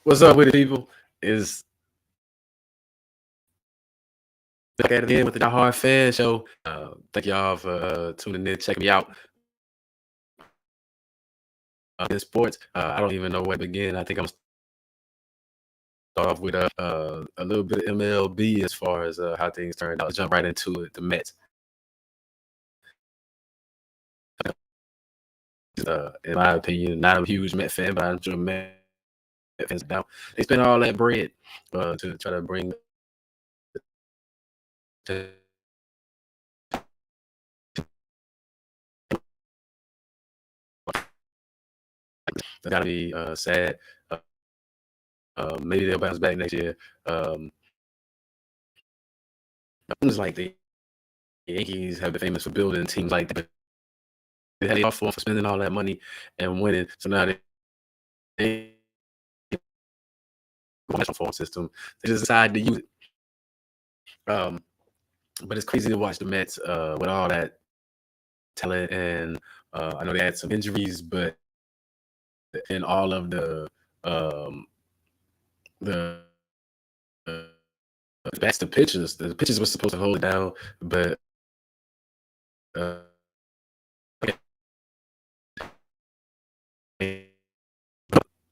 What's up with it, people? Is back at it again with the Diehardfan show. Thank y'all for tuning in, checking me out in sports. I don't even know where to begin. I think I'm gonna start off with a little bit of MLB as far as how things turned out. Let's jump right into it. The Mets. In my opinion, not a huge Met fan, but I'm sure Met fans down. They spent all that bread to try to bring. That gotta be sad. Maybe they'll bounce back next year. It's like the Yankees have been famous for building teams like that. They had off for spending all that money and winning. So now they phone system. They just decided to use it. But it's crazy to watch the Mets with all that talent, and I know they had some injuries, but in all of the that's the pitchers. The pitchers were supposed to hold it down, but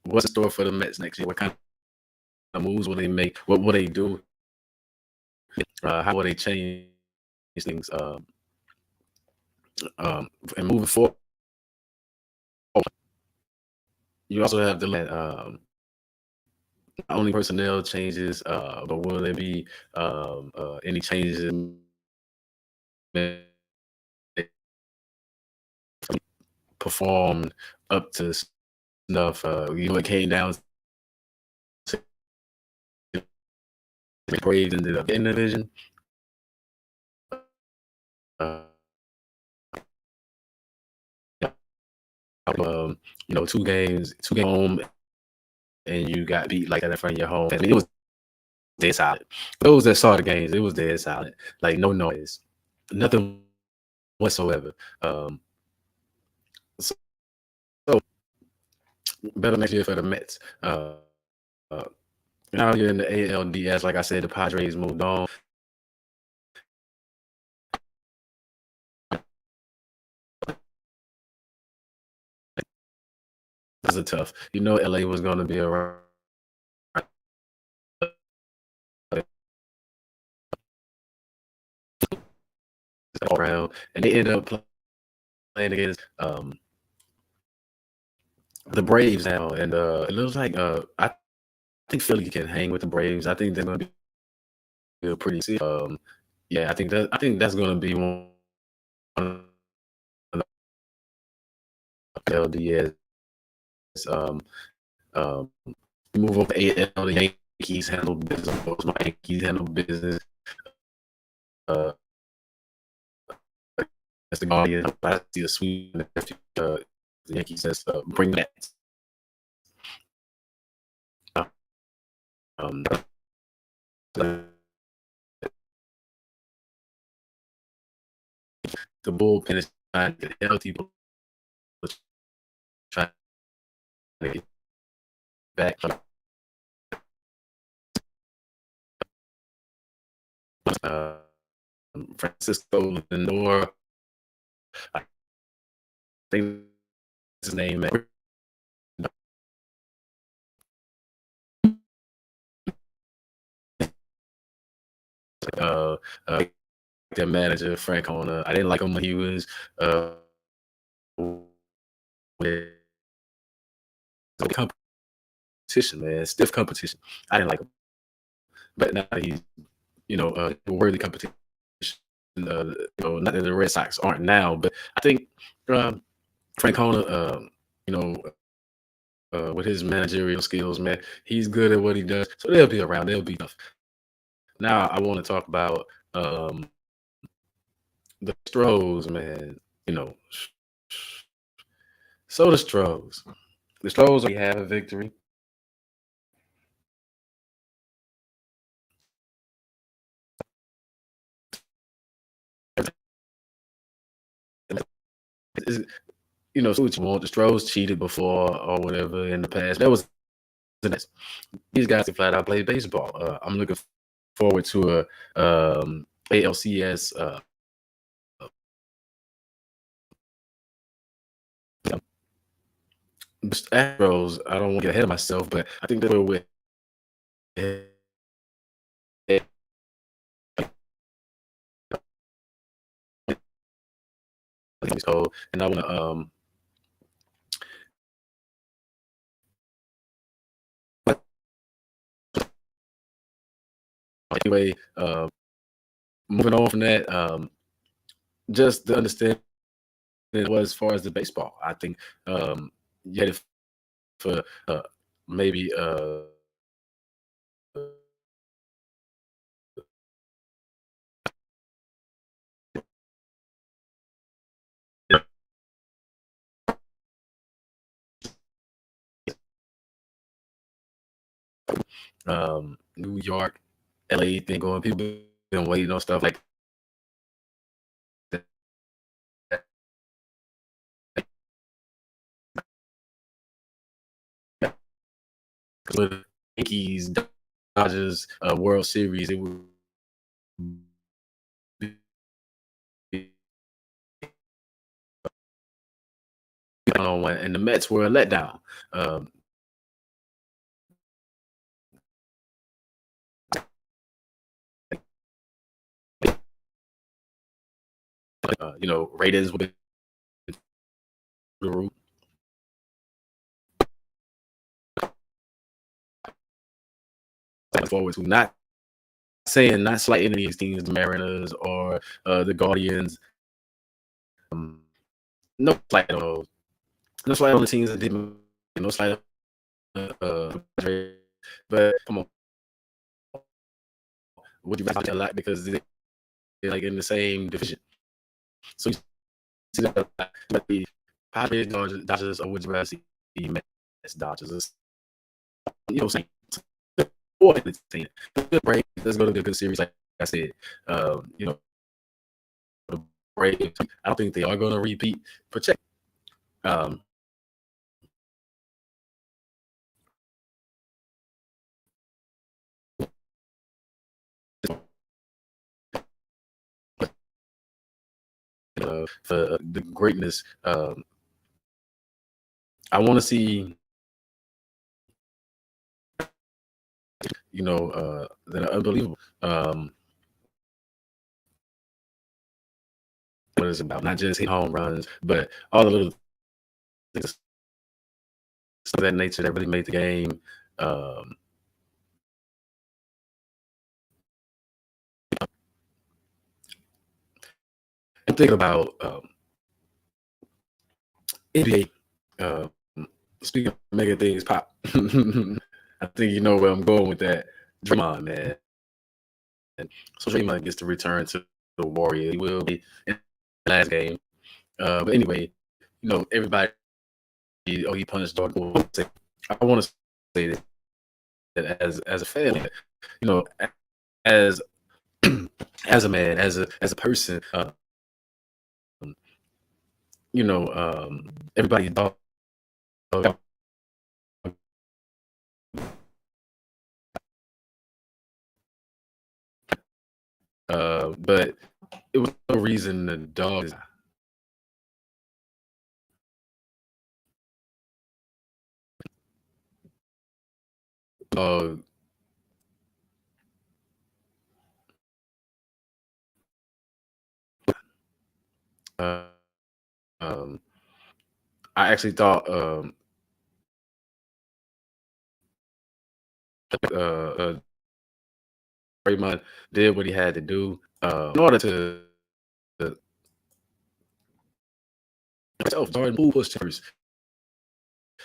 what's in store for the Mets next year? What kind of moves will they make? What will they do? How will they change things? And moving forward, you also have to let not only personnel changes, but will there be any changes performed up to snuff? It came down to the Braves ended up in the division. Two games home, and you got beat like that in front of your home. I mean, it was dead solid. Those that saw the games, it was dead solid. Like no noise, nothing whatsoever. So better next year for the Mets. Now you're in the ALDS. Like I said, the Padres moved on. This is tough. LA was going to be around. Around, and they ended up playing against the Braves now, and it looks like I think Philly can hang with the Braves. I think they're going to be pretty. Yeah, I think that's going to be one of the LDS. Move over to AL. The Yankees handle business. My Yankees handle business. That's the Guardian. I see the sweep. The Yankees says bring that. The bullpen is trying to get healthy, trying to get back. Francisco Lindor, I think his name. Their manager Frank Ona. I didn't like him when he was with competition, man, stiff competition. I didn't like him, but now he's worthy competition. Not that the Red Sox aren't now, but I think Frank Ona, with his managerial skills, man, he's good at what he does. So they'll be around. They'll be tough. Now I want to talk about the Stros, man. So the Stros already have a victory. What you want. The Stros cheated before or whatever in the past. That was These guys can flat out play baseball. I'm looking forward to a ALCS. Astros. I don't want to get ahead of myself, but I think that we're with. So, and I want to anyway, moving on from that, just the understanding was as far as the baseball. I think you had it for maybe New York, LA thing going. People been waiting on stuff like that. With the Yankees, Dodgers, World Series, it would be on one, and the Mets were a letdown. Raiders would be the root. Forward to not slighting any of these teams, the Mariners or the Guardians. No slight on those. No slight on the teams that didn't. No slight on but come on. Would you rather a lot because they're like in the same division? So you see that but the Padres, Dodgers, or would you rather see the Mets, Dodgers? Same. Or the break. Let's go to the good series, like I said. The Braves. I don't think they are going to repeat. But check. For the greatness, I want to see. That are unbelievable. What it's about, not just hit home runs, but all the little things of that nature that really made the game. And thinking about NBA, speaking of making things pop, I think you know where I'm going with that. Draymond, man. So Draymond gets to return to the Warriors. He will be in the last game. But anyway, everybody, he punished Jordan. I want to say that as a fan, as as a man, as a person, everybody thought. But it was no reason the dog. Uh, uh, um, I actually thought Draymond did what he had to do in order to. Myself, Jordan, who pushed first?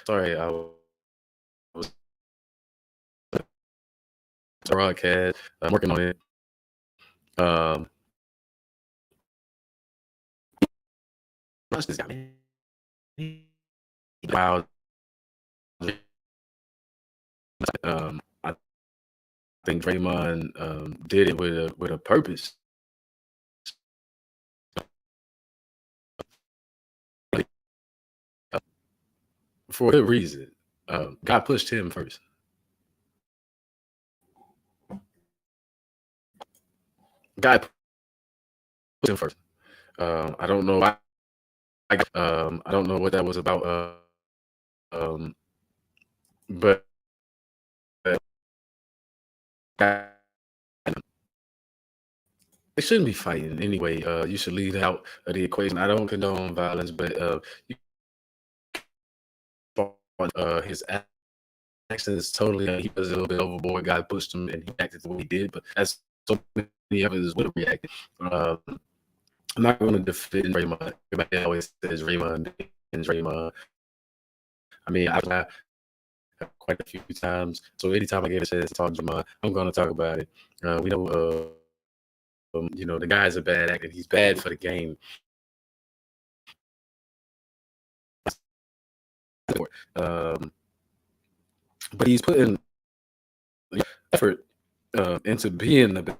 Sorry, I was broadcast. I'm working on it. Watch this guy. Wow. I think Draymond did it with a purpose. For a good reason. God pushed him first. Guy put him first. I don't know why. I don't know what that was about. Um, but they shouldn't be fighting anyway. You should leave it out of the equation. I don't condone violence, but you, his actions totally. He was a little bit overboard. Guy pushed him, and he acted the way he did. But as so many others would have reacted. I'm not going to defend Draymond. Everybody always says Draymond and Draymond. I mean, I quite a few times. So anytime I get a chance to talk to Draymond, I'm going to talk about it. We know, the guy's a bad actor. He's bad for the game. But he's putting effort into being the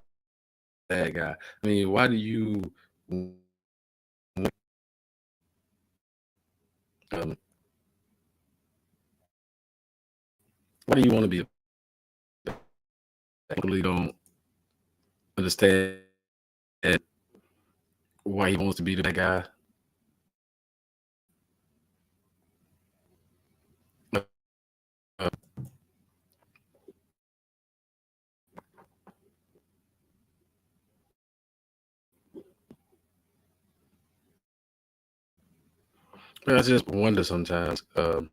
bad guy. I mean, why do you? Um, why do you want to be a bad guy? I totally don't understand why he wants to be the bad guy. Uh, I just wonder sometimes, what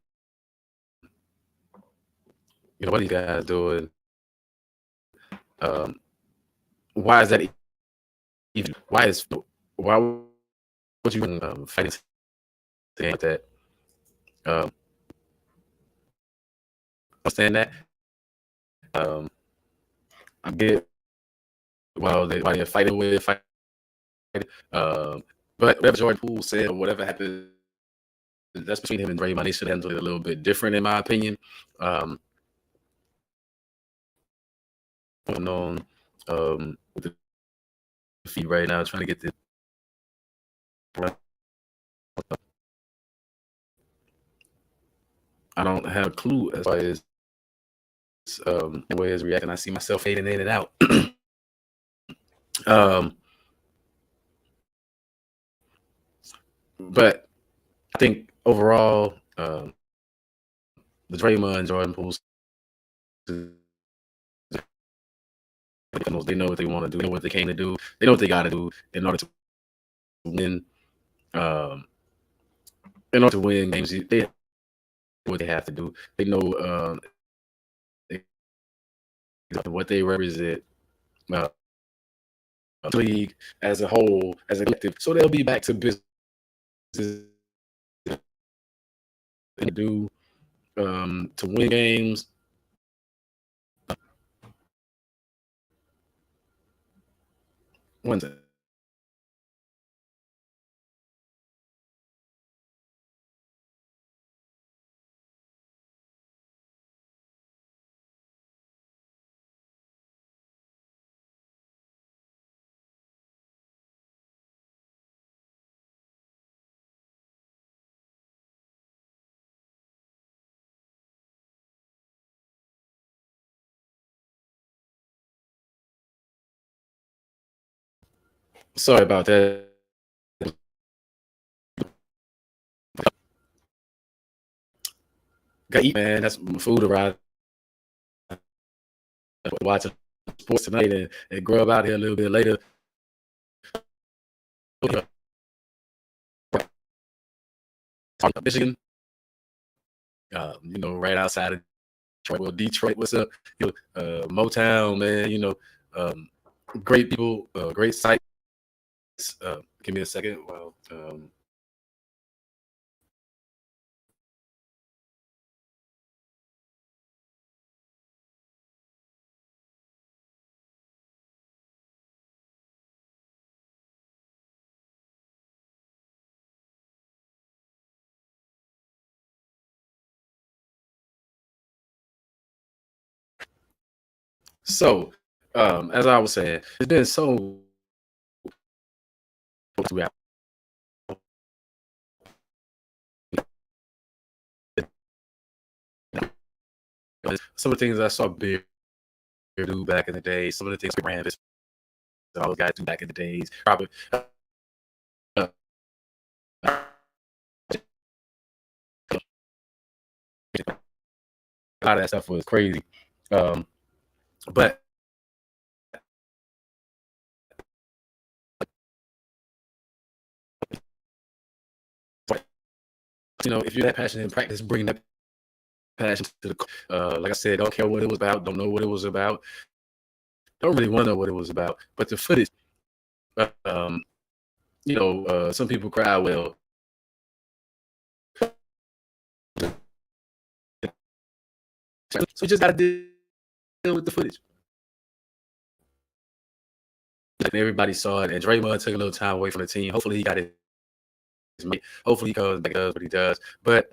these guys doing. Um, why is that even? Why would you fight like that? Um, understand that. Um, I get why they're fighting with fight. But whatever Jordan Poole said or whatever happened, that's between him and Draymond. They should handle it a little bit different, in my opinion. Going on with the feet right now, trying to get the. I don't have a clue as far as the way it's reacting. I see myself fading in and out. But I think overall, the Draymond Jordan Poole, they know what they want to do. They know what they came to do. They know what they got to do in order to win. In order to win games, they know what they have to do. They know what they represent. The league as a whole, as a collective, so they'll be back to business and do to win games. One second. Sorry about that. Got to eat, man. That's my food arrived. Watching sports tonight and grub out here a little bit later. Michigan, right outside of Detroit. Well, Detroit, what's up? Motown, man. Great people, great sites. Give me a second. Well, so as I was saying, there's been so throughout some of the things I saw Beer do back in the day. Some of the things we ran this all those guys do back in the days. Probably uh, a lot of that stuff was crazy. But if you're that passionate in practice, bring that passion to the like I said, don't care what it was about, don't know what it was about, don't really want to know what it was about. But the footage, um, some people cry, well, so you just gotta deal with the footage. And everybody saw it, and Draymond took a little time away from the team. Hopefully he got his mate. Hopefully he comes back, does what he does. But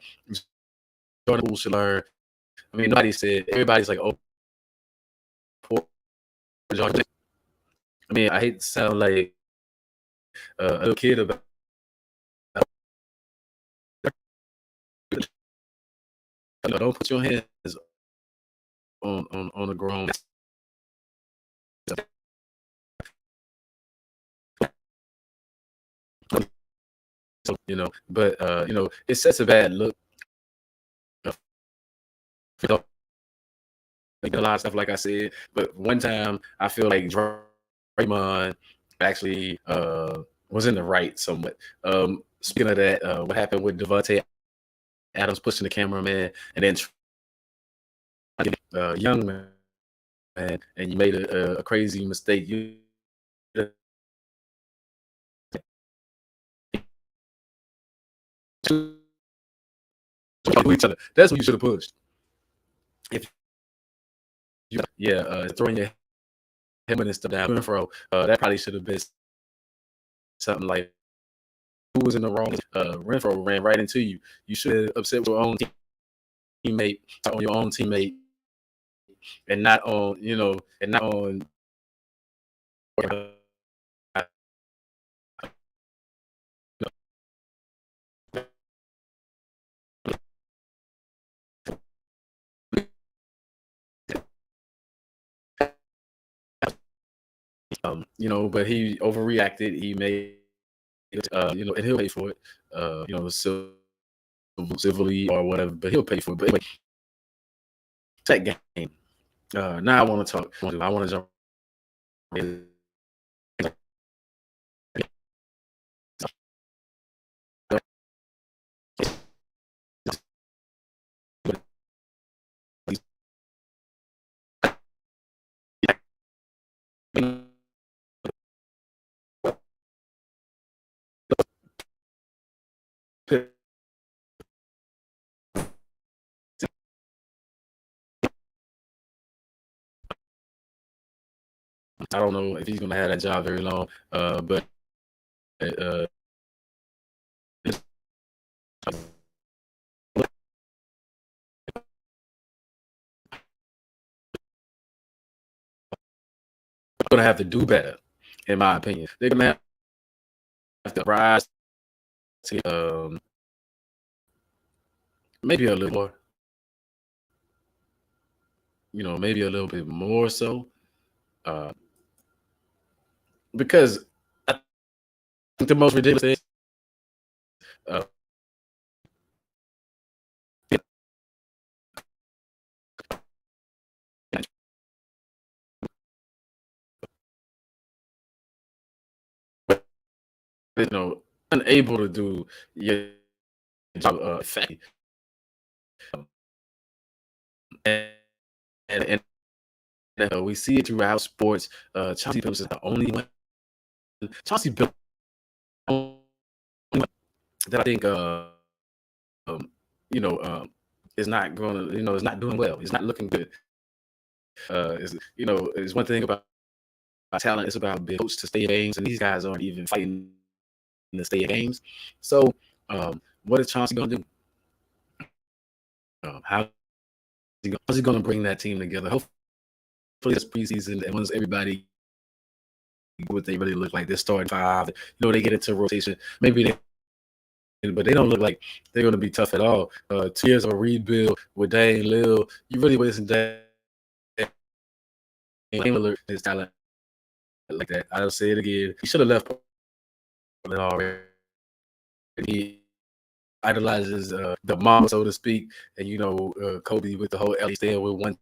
Jordan Poole should learn. I mean, everybody's like, oh, poor Jordan. I mean, I hate to sound like a little kid about don't put your hands on a grown. But it sets a bad look. A lot of stuff, like I said, but one time I feel like Draymond actually was in the right somewhat. Speaking of that, what happened with Devontae Adams pushing the cameraman and then young man, and you made a crazy mistake. Each other. That's what you should have pushed. If throwing your helmet and stuff down, Renfro, that probably should have been something like, who was in the wrong? Renfro ran right into you. You should have upset with your own teammate, and not on but he overreacted. He made and he'll pay for it. Civilly or whatever, but he'll pay for it. But anyway, that game. Now I want to talk. I want to jump. I don't know if he's going to have that job very long, but going to have to do better, in my opinion. They're going to have to rise to maybe a little more, maybe a little bit more so, because I think the most ridiculous thing, unable to do your job effectively. And we see it throughout sports. Chauncey Billups is the only one. Chauncey Billups that I think is not going to is not doing well. It's not looking good. It's one thing about talent. It's about being coached to stay in games, and these guys aren't even fighting to stay in games. So, what is Chauncey going to do? How's he going to bring that team together? Hopefully, this preseason, and once everybody what they really look like, they're starting five. They get into rotation. Maybe but they don't look like they're going to be tough at all. 2 years of a rebuild with Dame Lillard. You really wasting Dame Lillard his talent like that. I'll say it again. He should have left Portland already. He idolizes the mama, so to speak, and Kobe with the whole LA staying with one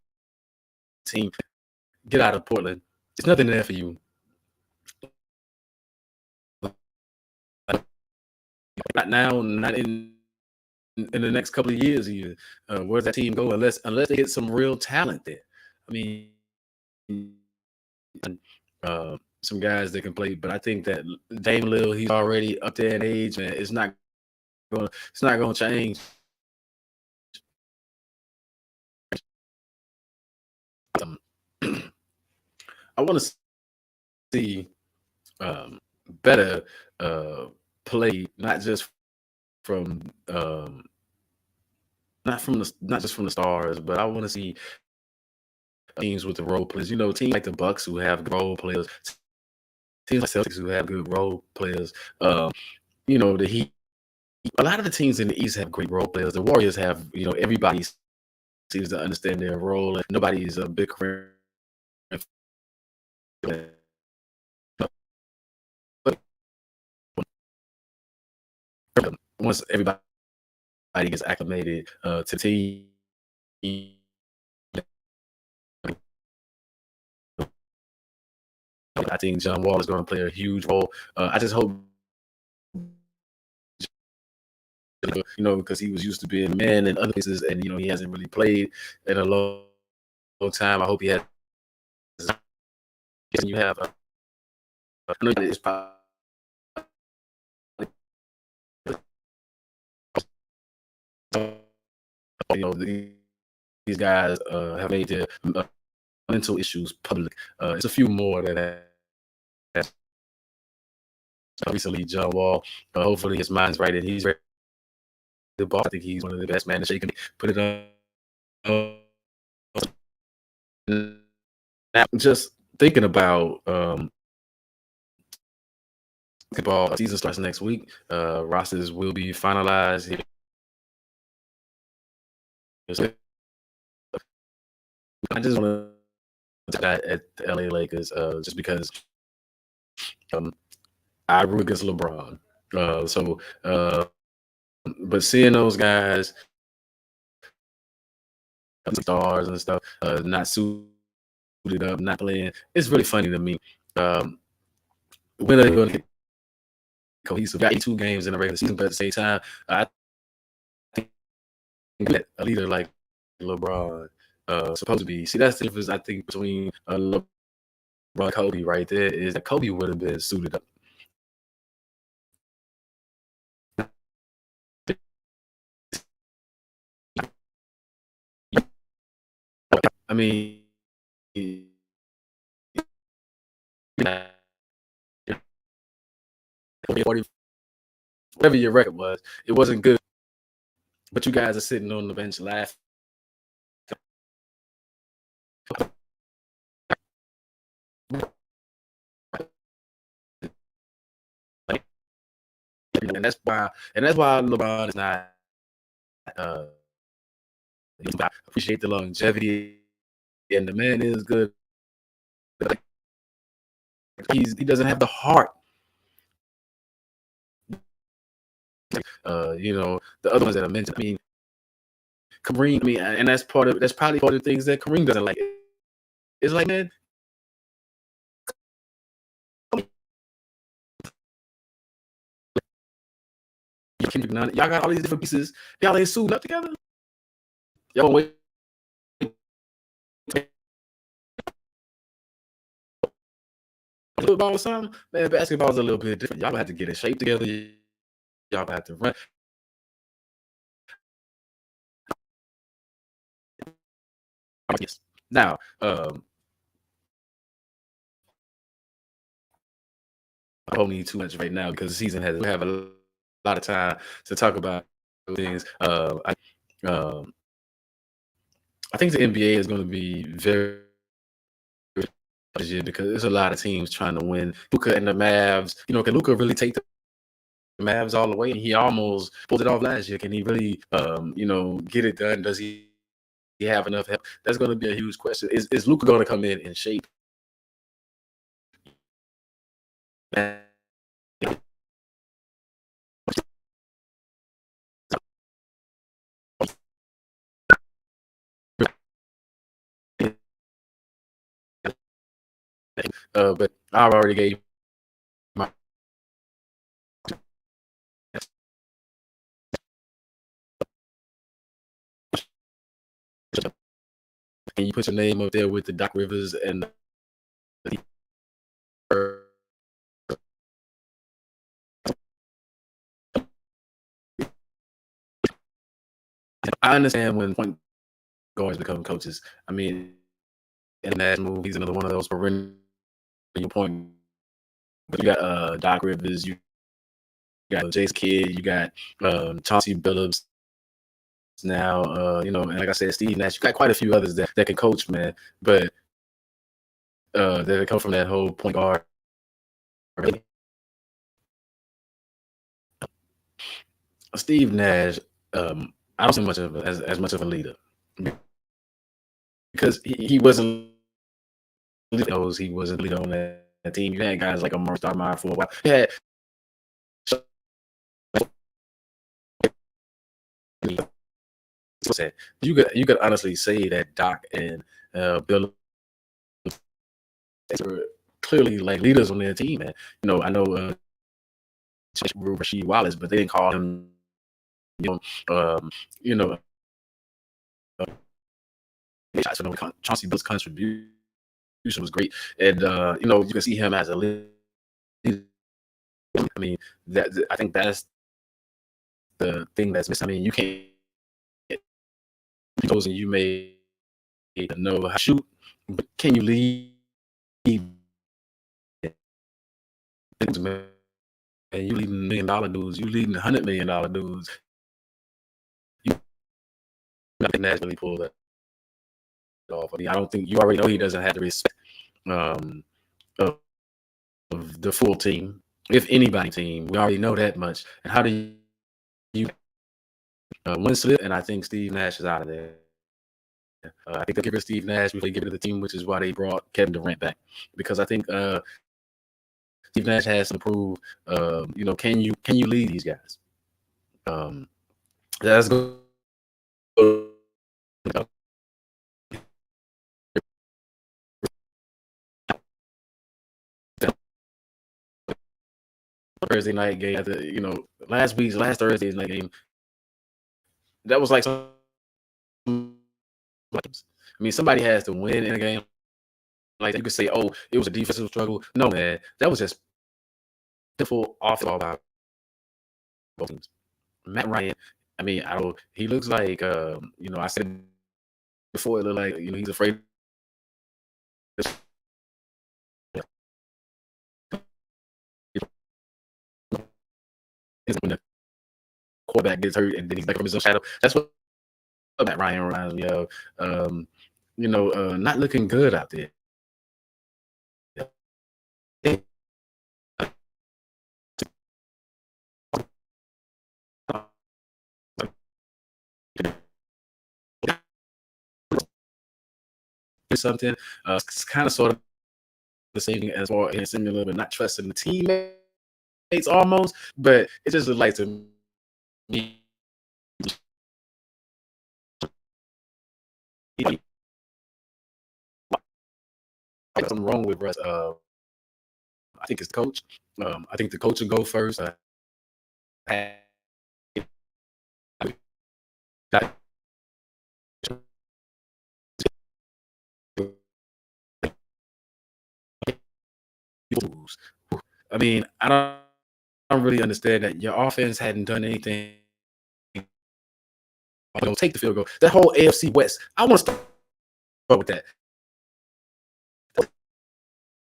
team. Get out of Portland. There's nothing there for you. Not now, not in the next couple of years. Either. Where's that team go unless they get some real talent there? I mean, some guys that can play, but I think that Dame Lil, he's already up there in age, and it's not gonna change. I want to see better play, not just from not just from the stars, but I want to see teams with the role players. Teams like the Bucks who have role players, teams like Celtics who have good role players. The Heat. A lot of the teams in the East have great role players. The Warriors have, everybody seems to understand their role, and nobody's a big career. Once everybody gets acclimated to the team, I think John Wall is going to play a huge role. I just hope, because he was used to being a man in other places, and he hasn't really played in a long time. I hope he has. You have. I know it's probably. These guys have made their mental issues public. It's a few more that have recently. John Wall, hopefully his mind's right and he's ready to ball. I think he's one of the best men to shake and put it on. Now, just thinking about basketball season starts next week. Rosters will be finalized. I just want to that at the LA Lakers, just because I root against LeBron. But seeing those guys, stars and stuff, not suited up, not playing, it's really funny to me. When are they going to get cohesive? Got 82 games in the regular season, but at the same time, I think that a leader like LeBron supposed to be. See, that's the difference I think between LeBron and Kobe right there, is that Kobe would have been suited up. I mean, whatever your record was, it wasn't good. But you guys are sitting on the bench laughing. And that's why LeBron is not. I appreciate the longevity, and the man is good. He doesn't have the heart. The other ones that I mentioned. I mean, Kareem. I mean, and that's probably part of the things that Kareem doesn't like. It's like, man, y'all got all these different pieces. Y'all ain't suiting up together. Y'all wait. Football or something, man. Basketball is a little bit different. Y'all have to get in shape together. Y'all have to run. Yes. Now, I don't need too much right now because the season we have a lot of time to talk about things. I think the NBA is going to be very because there's a lot of teams trying to win. Luka and the Mavs, can Luka really take the Mavs all the way? He almost pulled it off last year. Can he really, get it done? Does he have enough help? That's going to be a huge question. Is Luka going to come in shape? But I already gave my. And you put your name up there with the Doc Rivers and the I understand when point guards become coaches. I mean, in that move, he's another one of those perennial point. But you got Doc Rivers, you got Jace Kidd, you got Chauncey Billups now, and like I said, Steve Nash. You got quite a few others that can coach, man. But that come from that whole point guard. Steve Nash, I don't see much of as much of a leader because he wasn't. He wasn't leader on that team. You had guys like a Mark Stoudemire for a while. Yeah, you could honestly say that Doc and Bill were clearly like leaders on their team. Man, I know Rasheed Wallace, but they didn't call him. You know, Chauncey Bill's contribution was great, and you can see him as a leader. I mean, I think that's the thing that's missing. I mean, you can't. You may know how to shoot, but can you lead? And you leading $1 million dudes, you leading $100 million dudes. I think Nash really pulled that off. I mean, I don't think you already know he doesn't have the respect of the full team, if anybody team. We already know that much. And how do you win slip? And I think Steve Nash is out of there. I think they'll give it to Steve Nash before they give it to the team, which is why they brought Kevin Durant back. Because I think Steve Nash has to prove, can you lead these guys? That's good. Thursday night game, last Thursday's night game. That was like some. I mean, somebody has to win in a game like that. You could say, "Oh, it was a defensive struggle." No, man, that was just pitiful off all about both teams. Matt Ryan. I mean, he looks like I said before, it looked like he's afraid. When the quarterback gets hurt and then he's back from his own shadow. That's what Matt Ryan reminds me of. Not looking good out there. Something it's kind of sort of the same as far as similar, but not trusting the teammates almost. But it just looks like to me. Something wrong with Russ. I think it's the coach. I think the coach will go first. I mean, I don't really understand that your offense hadn't done anything. Take the field goal. That whole AFC West. I want to start with that.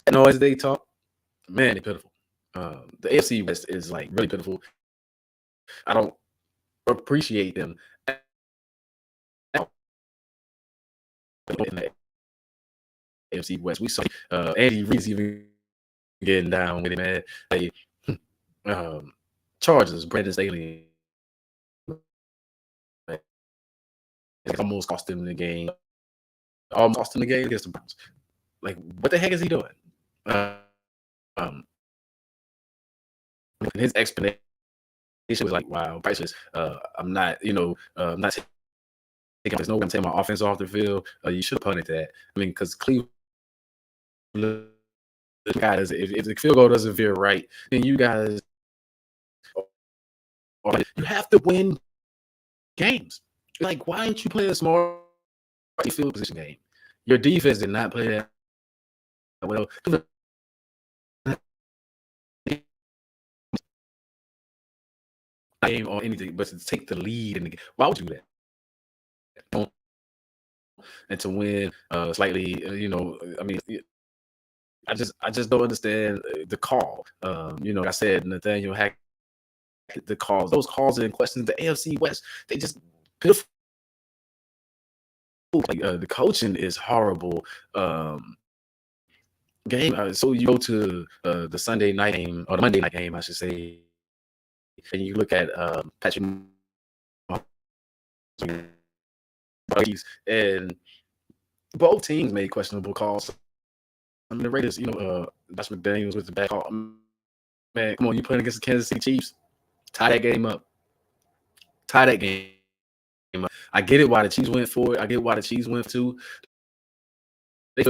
That noise they talk, man, they're pitiful. The AFC West is like really pitiful. I don't appreciate them in the AFC West. We saw Andy Reid's even getting down with it, man. Like, Chargers, Brandon Staley, almost cost him the game. Almost cost him the game against the Browns. Like, what the heck is he doing? His explanation was like, "Wow, priceless. I'm not, I'm not taking. There's no way I'm taking my offense off the field. You should have punted that. I mean, because Cleveland guys, if the field goal doesn't feel right, then you guys you have to win games. Like, why aren't you playing a smart field position game? Your defense did not play that well. Game or anything, but to take the lead in the game. Why would you do that? And to win slightly, I mean, I just don't understand the call. Like I said, Nathaniel Hackett, the calls, those calls and questions, the AFC West, they just pitiful. Like the coaching is horrible. Game. So you go to the Sunday night game or the Monday night game, I should say, and you look at Patrick Mahomes, and both teams made questionable calls. I mean, the Raiders, Josh McDaniels with the back call. Man, come on, you playing against the Kansas City Chiefs? Tie that game up. Tie that game up. I get it why the Chiefs went for it. I get why the Chiefs went to. They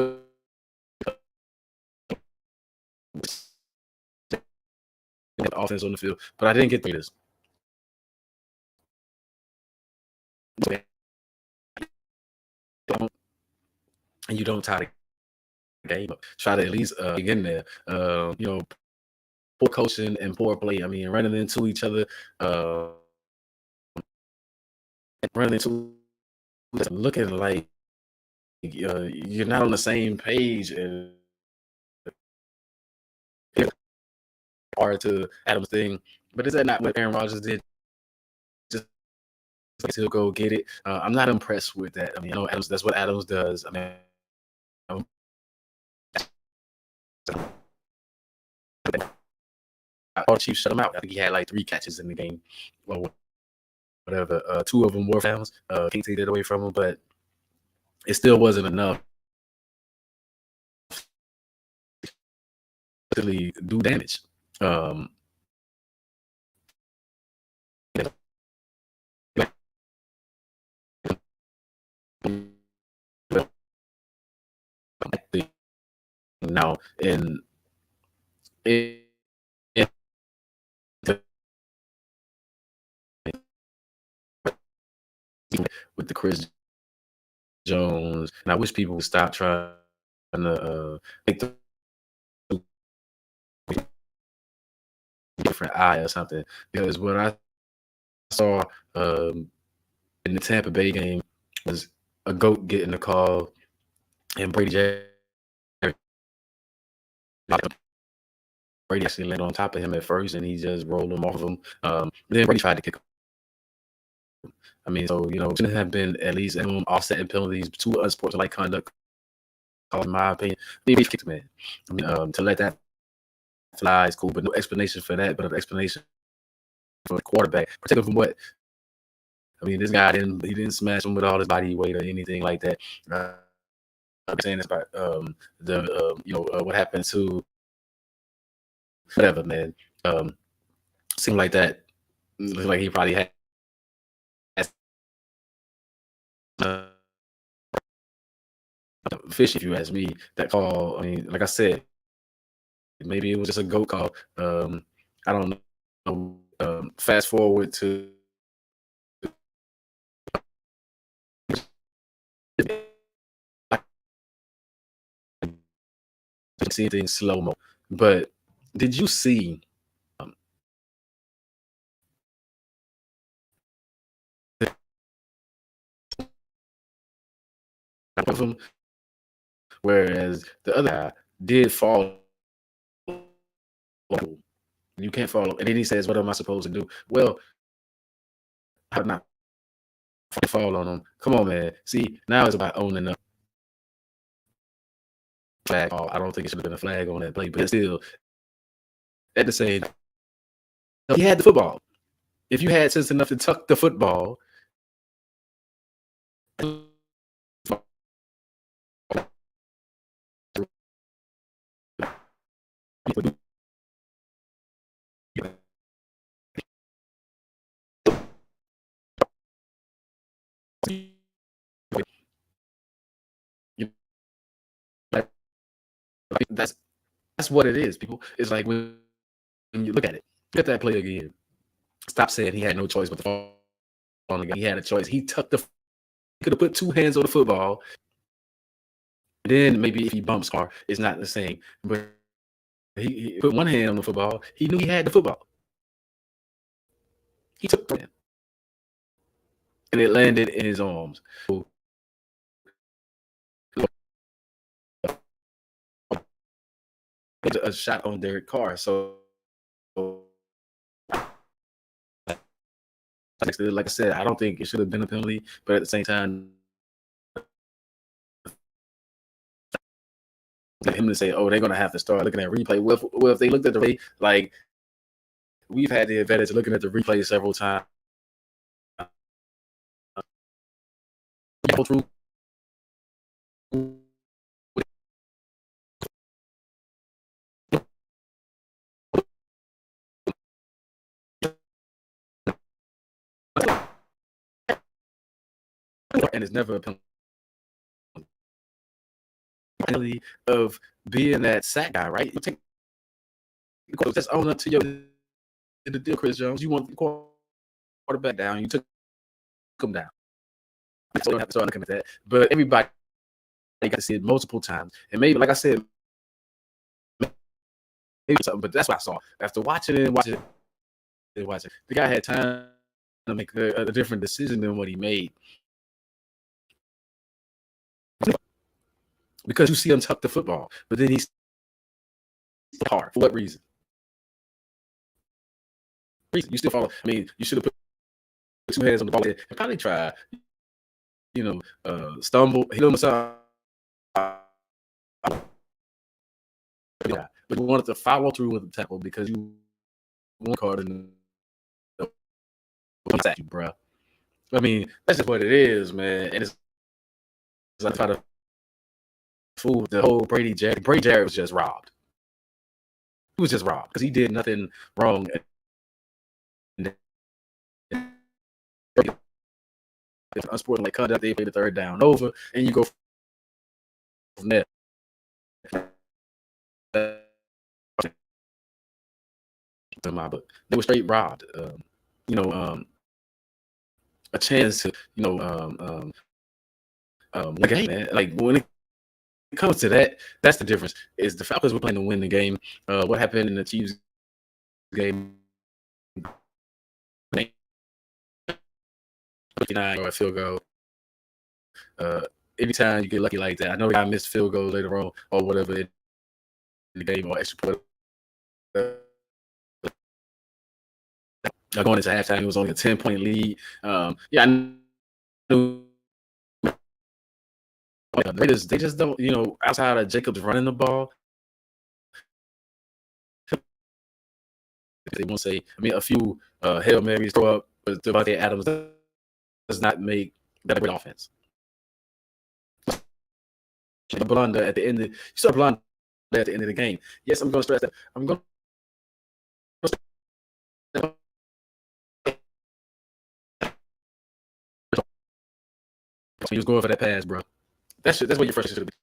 offense on the field, but I didn't get the Raiders. And you don't tie the game up. Try to at least get in there. Poor coaching and poor play. I mean, running into each other, running into looking like you're not on the same page, and hard to Adams thing. But is that not what Aaron Rodgers did? Just to go get it. I'm not impressed with that. I mean, I know Adams. That's what Adams does. I mean, all the Chiefs shut him out. I think he had like 3 catches in the game, or whatever. 2 of them were fouls. Can't take that away from him, but it still wasn't enough to really do damage. Now, and with the Chris Jones, and I wish people would stop trying to make the different eye or something, because what I saw in the Tampa Bay game was a GOAT getting the call, and Brady actually landed on top of him at first, and he just rolled him off of him. Then Brady tried to kick him. I mean, so shouldn't have been at least offsetting penalties to unsportsmanlike conduct. In my opinion, maybe he kicked him in. I mean, to let that fly is cool, but no explanation for that. But an explanation for the quarterback, protect him from what? I mean, this guy didn't smash him with all his body weight or anything like that. I'm saying this about what happened to whatever, man. Seemed like that. Looked like he probably had fish, if you ask me. That call, I mean, like I said, maybe it was just a GOAT call. I don't know. Fast forward to see things slow mo. But did you see of him? Whereas the other guy did fall. You can't follow. And then he says, "What am I supposed to do?" Well, I'm not fall on him. Come on, man. See, now it's about owning up. Flag. Oh, I don't think it should have been a flag on that play, but still, at the same, he had the football. If you had sense enough to tuck the football, that's that's what it is, people. It's like when you look at that play again. Stop saying he had no choice but to fall on the guy. He had a choice. He tucked the. He could have put two hands on the football. Then maybe if he bumps Carr, it's not the same. But he put one hand on the football. He knew he had the football. He took the hand, and it landed in his arms. A shot on Derek Carr. So, like I said, I don't think it should have been a penalty, but at the same time, him to say, "Oh, they're gonna have to start looking at replay." Well, if they looked at the replay, like we've had the advantage of looking at the replay several times. And it's never a penalty of being that sack guy, right? You take that's own up to your in the deal, Chris Jones. You want the quarterback down, you took him down. So I don't have to start looking at that. But everybody got to see it multiple times. And maybe, like I said, maybe something, but that's what I saw. After watching, the guy had time to make a different decision than what he made. Because you see him tuck the football, but then he's hard. For what reason? You still follow. I mean, you should have put two hands on the ball and probably try, stumble, hit him aside. But you wanted to follow through with the tackle because you want card in the bro. I mean, that's just what it is, man. And it's like try to fool the whole Brady Jarrett. Brady Jarrett was just robbed. He was just robbed because he did nothing wrong. Unsportsmanlike conduct. They play the third down over, and you go from there. In my book, they were straight robbed. A chance to, the game, man. Like when it comes to that, that's the difference. Is the Falcons were playing to win the game. What happened in the Chiefs game? 59 or a field goal. Anytime you get lucky like that, I know the guy missed field goal later on or whatever in the game or extra point. Going into halftime, it was only a 10-point lead. I knew the Raiders, they just don't, outside of Jacobs running the ball, they won't say, a few Hail Marys throw up, but Devontae Adams does not make that a great offense. Blunder at the end of the game. Yes, I'm going to stress that. He was going for that pass, bro. That's where your first should have been.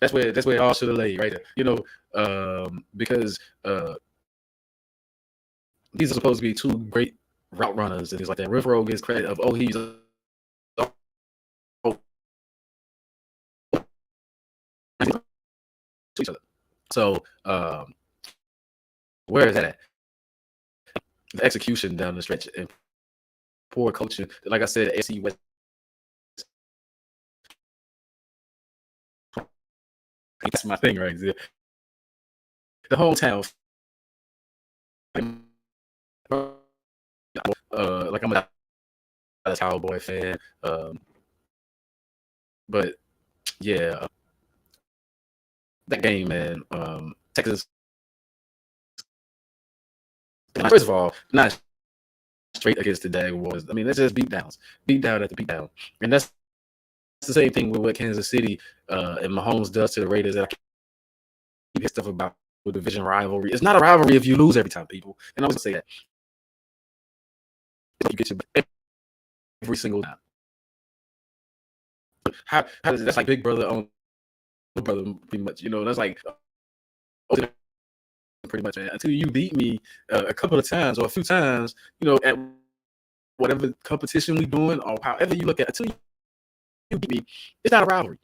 That's where it all should have laid right there. Because these are supposed to be two great route runners and things like that. Riverroad gets credit of he's each other. So where is that at? The execution down the stretch and poor coaching. Like I said, AFC West. That's my thing right there. The hometown. Like I'm a Cowboy fan. But yeah, that game, man. Texas. First of all, not straight against the Jaguars. That's just beat down after beat down, and that's the same thing with what Kansas City and Mahomes does to the Raiders. That I keep stuff about with division rivalry. It's not a rivalry if you lose every time, people. And I was gonna say that you get your every single time. How does that's like Big Brother on Brother pretty much? That's like pretty much, man. Until you beat me a couple of times or a few times, at whatever competition we doing or however you look at it, until you beat me, it's not a rivalry.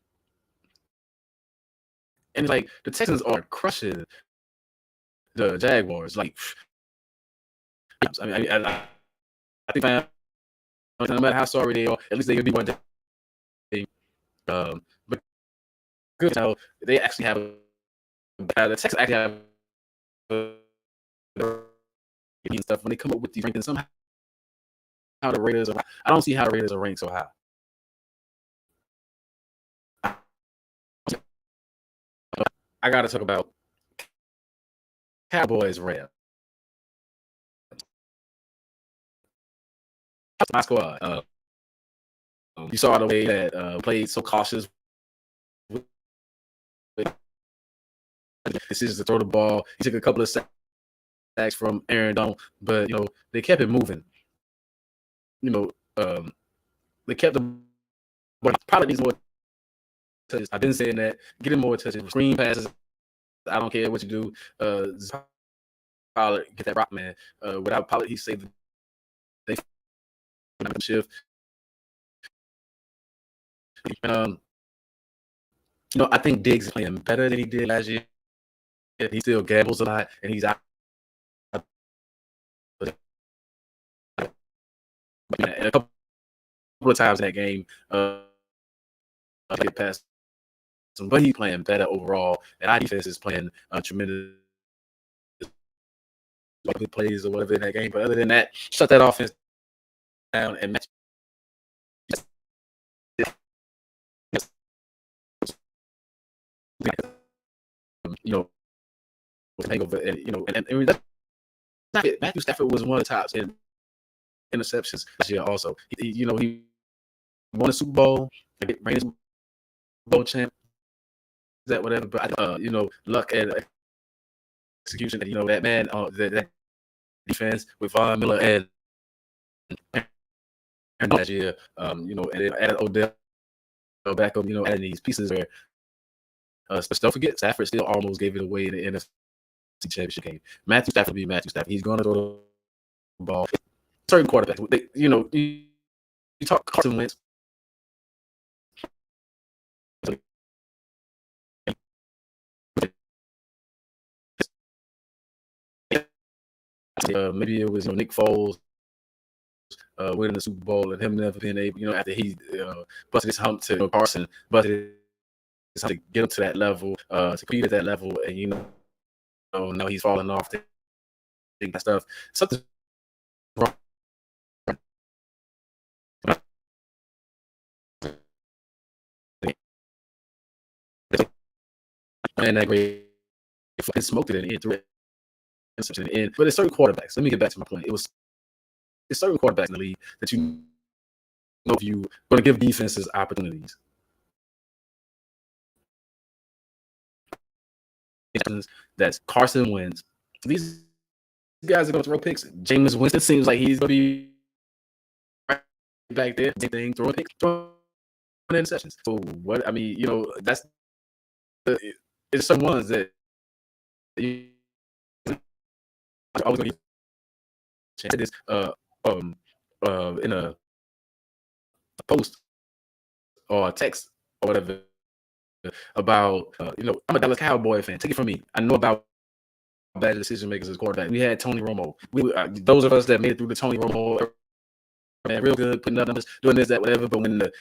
And like the Texans are crushing the Jaguars. Like, I mean, I think no matter how sorry they are, at least they can be one day. But good, they actually have the Texans actually have and stuff when they come up with these rankings. Somehow the Raiders are. I don't see how the Raiders are ranked so high. I got to talk about Cowboys Rams. My squad. You saw the way that played so cautious. Decisions to throw the ball. He took a couple of sacks from Aaron Donald, but they kept it moving. They kept the ball. Probably needs more touches. I've been saying that. Get him more touches. Screen passes. I don't care what you do. Pollard, get that rock, man. Without Pollard, he saved the shift. I think Diggs is playing better than he did last year. He still gambles a lot, and he's out. And a couple of times in that game, get past him, but he's playing better overall, and our defense is playing tremendous plays or whatever in that game. But other than that, shut that offense down and match. Hangover, and that's not it. Matthew Stafford was one of the tops in interceptions last year. Also, he won a Super Bowl, ran Super Bowl champ, that whatever. But luck and execution. That man, that defense with Von Miller and last year, and then added Odell back up, adding these pieces where. But don't forget, Stafford still almost gave it away in the NFC Championship game. Matthew Stafford be Matthew Stafford. He's going to throw the ball. Certain quarterbacks, you talk Carson Wentz. Maybe it was Nick Foles winning the Super Bowl and him never being able, after he busted his hump to Carson, busted his hump to get up to that level, to compete at that level, and now he's falling off. That stuff. Something's wrong. And that great smoked it in the end, threw it in the end. But it's certain quarterbacks. Let me get back to my point. It's certain quarterbacks in the league that if you going to give defenses opportunities. That's Carson Wentz. These guys are going to throw picks. Jameis Winston seems like he's going to be right back there. Same thing, throwing picks, throwing interceptions. So what? I mean, that's it's some ones that always going to get this in a post or a text or whatever about I'm a Dallas Cowboy fan. Take it from me. I know about bad decision makers as quarterback. We had Tony Romo. Those of us that made it through the Tony Romo, man, real good, putting up numbers, doing this, that, whatever. But when the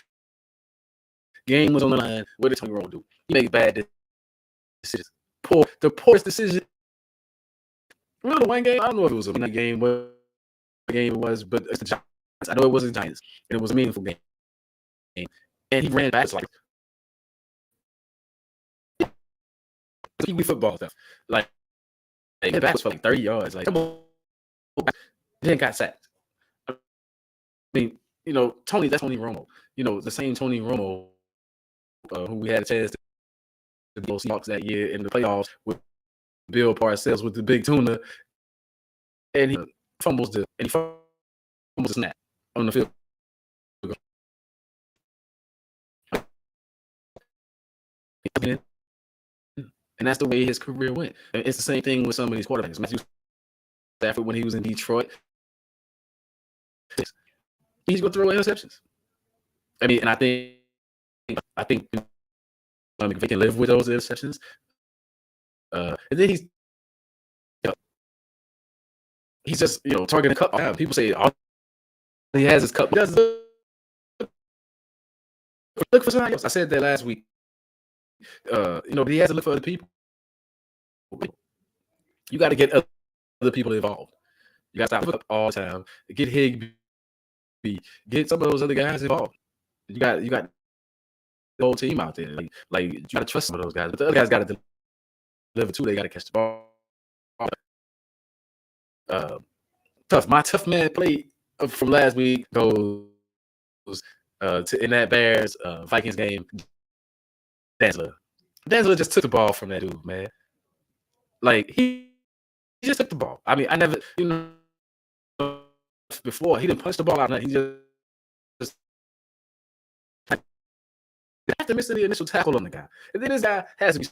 game was on the line, what did Tony Romo do? He made bad decisions. The poorest decision. Really, the one game, I don't know if it was a winning game, what game it was, but it's the Giants. I know it was the Giants, and it was a meaningful game. And he ran back like football stuff. Like the back was for like 30 yards. Like, come on. Then got sacked. I mean, Tony, that's Tony Romo. The same Tony Romo who we had a chance to beat Seahawks that year in the playoffs with Bill Parcells with the big tuna. And he fumbles the snap on the field. And that's the way his career went. And it's the same thing with some of these quarterbacks. Matthew Stafford, when he was in Detroit, he's going to throw interceptions. I mean, and I think if they can live with those interceptions, and then he's just targeting the cup. People say all he has is cup. He does look for somebody else. I said that last week. But he has to look for other people. You got to get other people involved. You got to stop all the time. Get Higbee. Get some of those other guys involved. You got the whole team out there. Like you got to trust some of those guys, but the other guys got to deliver too. They got to catch the ball. Tough. My tough man play from last week goes in that Bears Vikings game. Danzler just took the ball from that dude, man. Like he just took the ball. I mean, I never, before he didn't punch the ball out. He just after missing the initial tackle on the guy, and then this guy has to be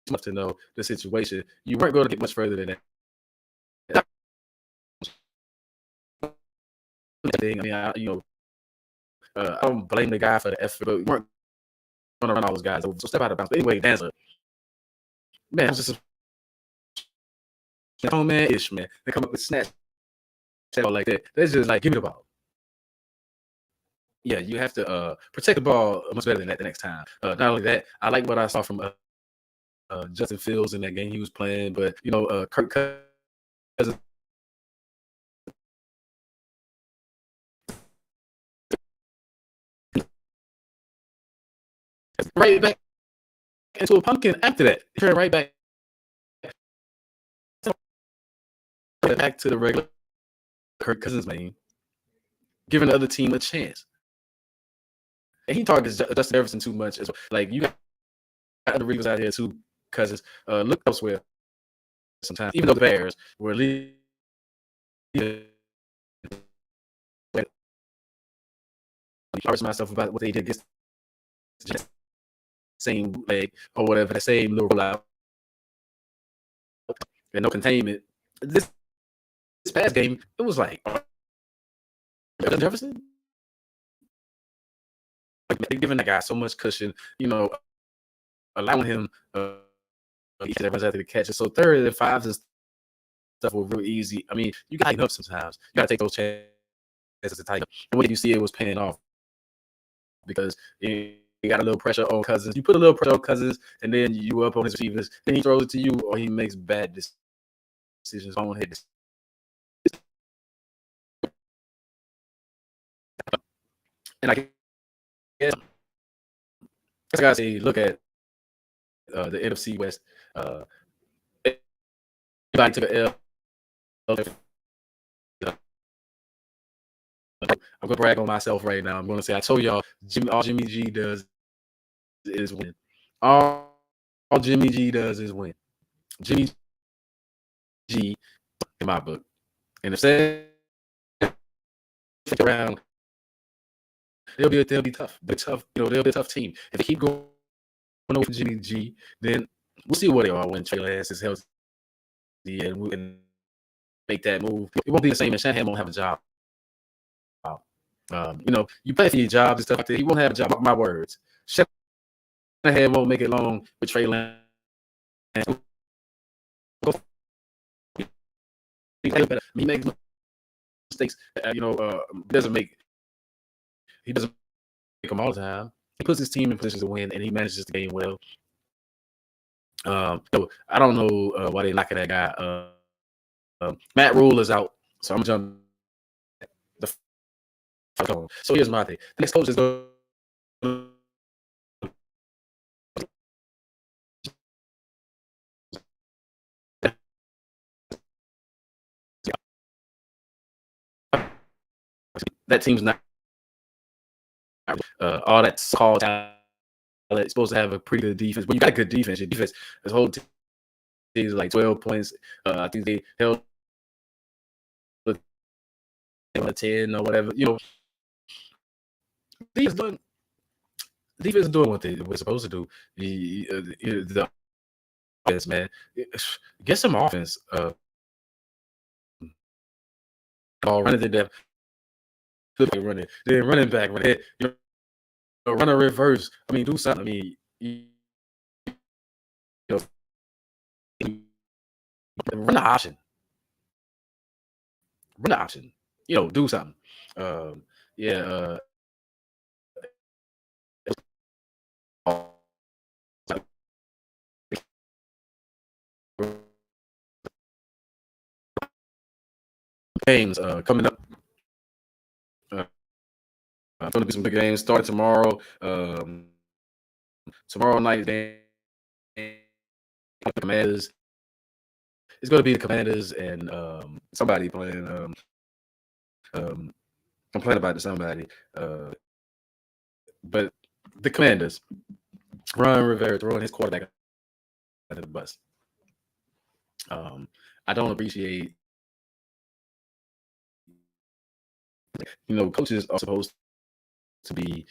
smart to know the situation. You weren't going to get much further than that. I mean, I don't blame the guy for the effort, but we weren't going to run all those guys over. So step out of bounds. But anyway, Danzler, man, it was just a man-ish, man. They come up with snatch like that. That's just like, give me the ball. Yeah, you have to protect the ball much better than that the next time. Not only that, I like what I saw from Justin Fields in that game he was playing, but Kirk Cousins. Right back into a pumpkin after that. Turn right back to the regular Kirk Cousins lane, giving the other team a chance. And he targets Justin Jefferson too much as well. Like, you got other receivers out here too, Cousins. Look elsewhere sometimes, even though the Bears were leading. I argue myself about what they did against the same leg or whatever, the same little rollout and no containment. This past game, it was like Jefferson, like giving that guy so much cushion, allowing him that runs after the catches. So 3rd and 5s and stuff were real easy. I mean, you got to tighten up sometimes. You got to take those chances to tighten up. And when you see it was paying off because you got a little pressure on Cousins. You put a little pressure on Cousins, and then you up on his receivers. Then he throws it to you, or he makes bad decisions on his. And I guess I gotta say, look at the NFC West. Everybody took an L. I'm gonna brag on myself right now. I'm gonna say I told y'all, all Jimmy G does is win. All Jimmy G does is win. Jimmy G in my book. And if they around, they'll be tough. But tough, they'll be a tough team. If they keep going over Jimmy G, then we'll see where they are when Trey Lance is healthy and we can make that move. It won't be the same, and Shanahan won't have a job. You play for your jobs and stuff like that. He won't have a job. Mark my words. Shanahan won't make it long with Trey Lance. He makes mistakes. He doesn't make them all the time. He puts his team in positions to win, and he manages the game well. So I don't know why they knocking that guy. Matt Rule is out, so I'm jumping. So here's my thing. The next coach is going that team's not all that call talent. It's supposed to have a pretty good defense, but you got a good defense. Your defense, this whole team is like 12 points. I think they held 10 or whatever. Defense is doing what they were supposed to do. The offense, man. Get some offense. Ball running to depth, running, then running back, running, run a reverse. I mean, do something. I mean, know, run the option. Run the option. Do something. Yeah. Games coming up. Going to be some big games starting tomorrow. Tomorrow night, Commanders. It's going to be the Commanders and somebody playing. Complain about it to somebody. But the Commanders, Ron Rivera throwing his quarterback under the bus. I don't appreciate. Coaches are supposed to be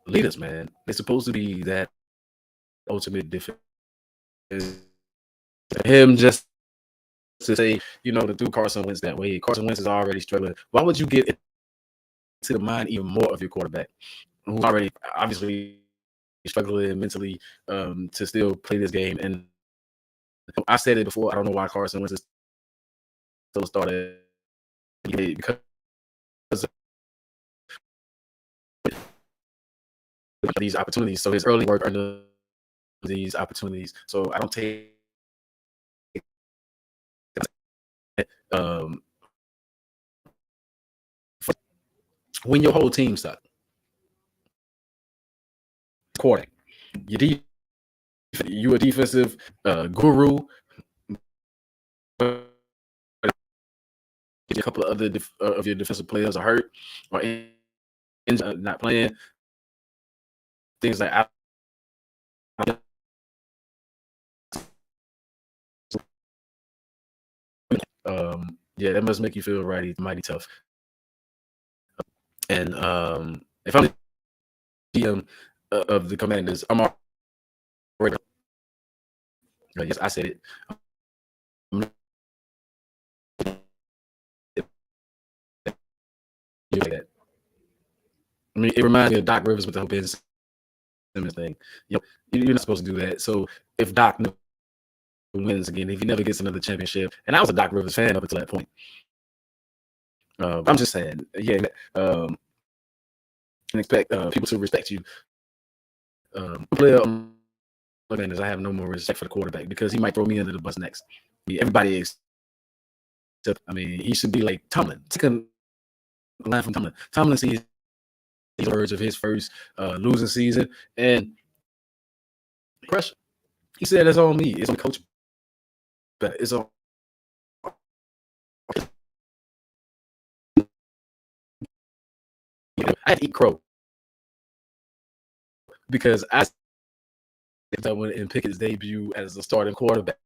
leaders, man. They're supposed to be that ultimate defense. Him just to say, to do Carson Wentz that way. Carson Wentz is already struggling. Why would you get into the mind even more of your quarterback, who's already obviously struggling mentally to still play this game? And I said it before. I don't know why Carson Wentz is still started because of these opportunities. So his early work earned these opportunities. So I don't take when your whole team sucks. Quarterback, you a defensive guru. A couple of other of your defensive players are hurt or not playing. Things like that must make you feel mighty tough. And if I'm the GM of the Commanders, I'm already. Yes, I said it. I mean, it reminds me of Doc Rivers with the whole Ben Simmons thing. You're not supposed to do that. So if Doc wins again, if he never gets another championship, and I was a Doc Rivers fan up until that point. I'm just saying, and expect people to respect you. Player, I have no more respect for the quarterback because he might throw me under the bus next. Everybody except, he should be like Tomlin. Take a line from Tomlin. Tomlin sees the words of his first losing season and pressure. He said, "It's on me. It's on the coach. But it's on." I had to eat crow because I that went in Pickett's debut as a starting quarterback.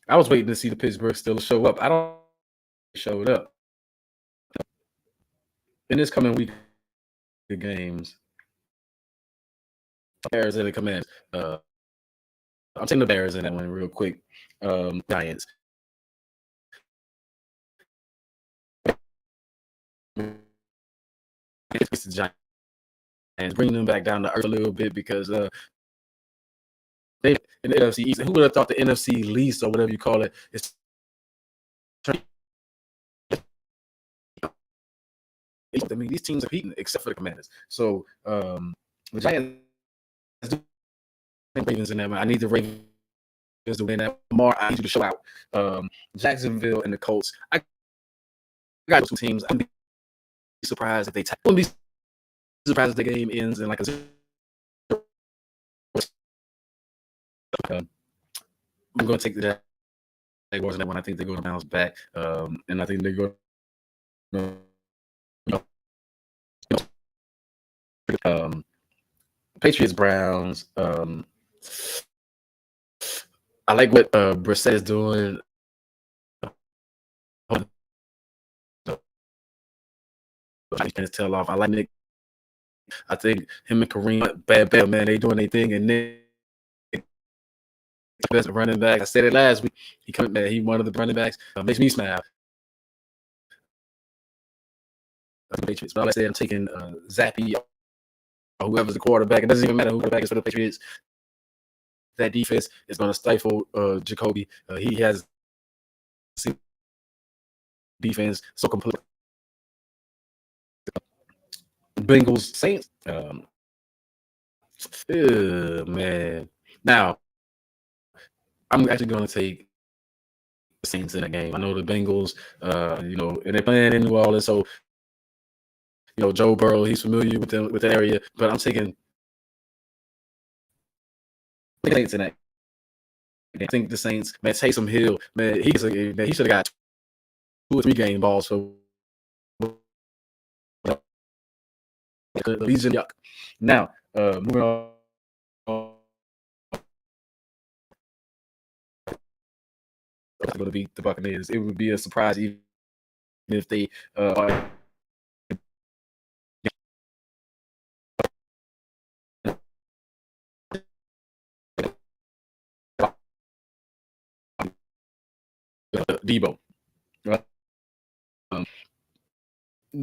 I was waiting to see the Pittsburgh Steelers show up. I don't showed up. In this coming week, the games, Bears and the Commanders. I'm taking the Bears in that one real quick. Giants. It's the Giants. And bringing them back down to earth a little bit because they in the NFC East. Who would have thought the NFC least or whatever you call it is? I mean, these teams are competing except for the Commanders. So the Giants, Ravens in that. I need the Ravens to win that. Lamar, I need you to show out. Jacksonville and the Colts. I got those two teams. I'm be surprised if they. I wouldn't be surprised if the game ends in like a. I'm going to take the Jaguars in that one. I think they're going to bounce back, and I think they're going. Patriots, Browns. I like what Brissett is doing. His tail off. I like Nick I think him and Kareem, bad, man, they doing their thing, and Nick, best running back. I said it last week. He coming back. He one of the running backs. Makes me smile. Patriots. But like I said, I'm taking Zappy or whoever's the quarterback. It doesn't even matter who the back is for the Patriots. That defense is going to stifle Jacoby. He has defense so complete. Bengals Saints. Man. Now I'm actually going to take the Saints in the game. I know the Bengals, and they're playing in New Orleans, so Joe Burrow, he's familiar with that area. But I'm taking the Saints in that. I think the Saints, man, Taysom Hill, man, he should have got 2 or 3 game balls. So Legion yuck. Now, moving on. Going to beat the Buccaneers. It would be a surprise even if they Debo.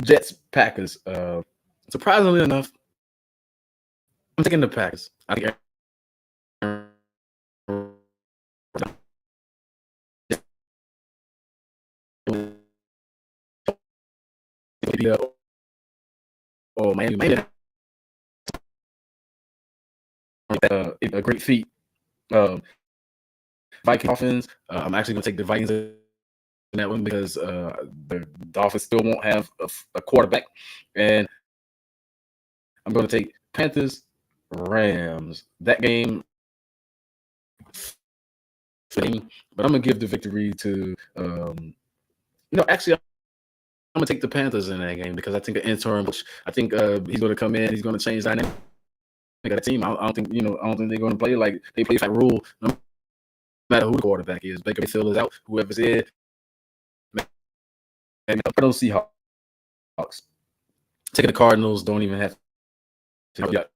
Jets Packers. Surprisingly enough, I'm taking the Packers. I think Miami. A great feat. Viking Dolphins. I'm actually going to take the Vikings in that one because the Dolphins still won't have a quarterback, and I'm going to take Panthers Rams. That game, but I'm going to give the victory to actually, I'm going to take the Panthers in that game because I think the interim coach, I think he's going to come in, he's going to change dynamic of the team. I don't think they're going to play like they play by rule. No matter who the quarterback is, Baker Mayfield is out, whoever's in. And I don't see Seahawks taking the Cardinals. Don't even have to.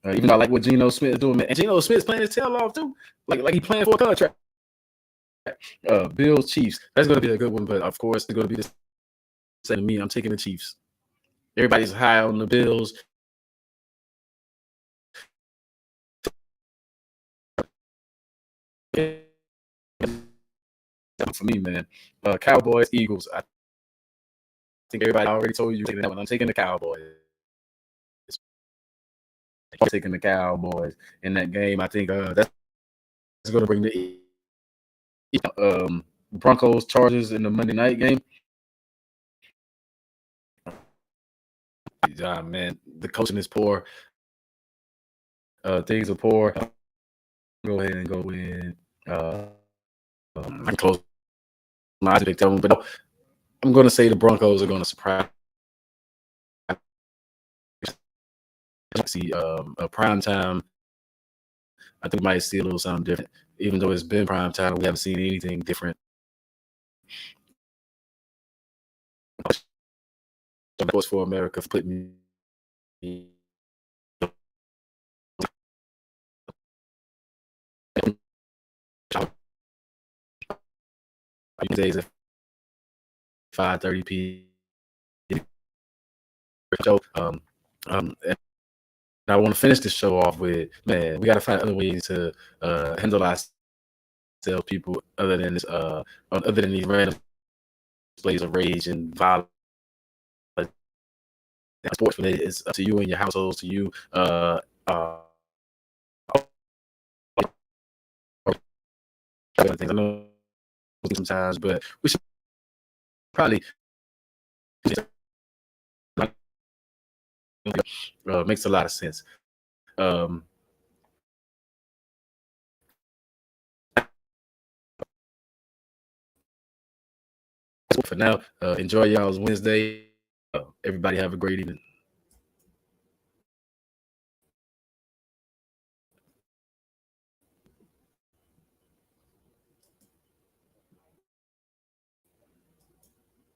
Even though I like what Geno Smith is doing, man. And Geno Smith's playing his tail off too, like he playing for a contract. Bills Chiefs. That's going to be a good one, but of course it's going to be the same to me. I'm taking the Chiefs. Everybody's high on the Bills. For me, man, Cowboys, Eagles. I think everybody already told you taking that one. I'm taking the Cowboys. I'm taking the Cowboys in that game. I think that's going to bring the Broncos Chargers in the Monday night game. Man, the coaching is poor. Things are poor. Go ahead and go in. I'm close. But no, I'm going to say the Broncos are going to surprise. See a prime time. I think we might see a little something different, even though it's been prime time. We haven't seen anything different. Voice for America for putting me. Days at 5:30 p.m. So, and I want to finish this show off with, man, we got to find other ways to handle ourselves, people, other than this, other than these random displays of rage and violence. Sports related is up to you and your households, to you. Things I know sometimes, but we should probably makes a lot of sense. For now, enjoy y'all's Wednesday. Everybody have a great evening.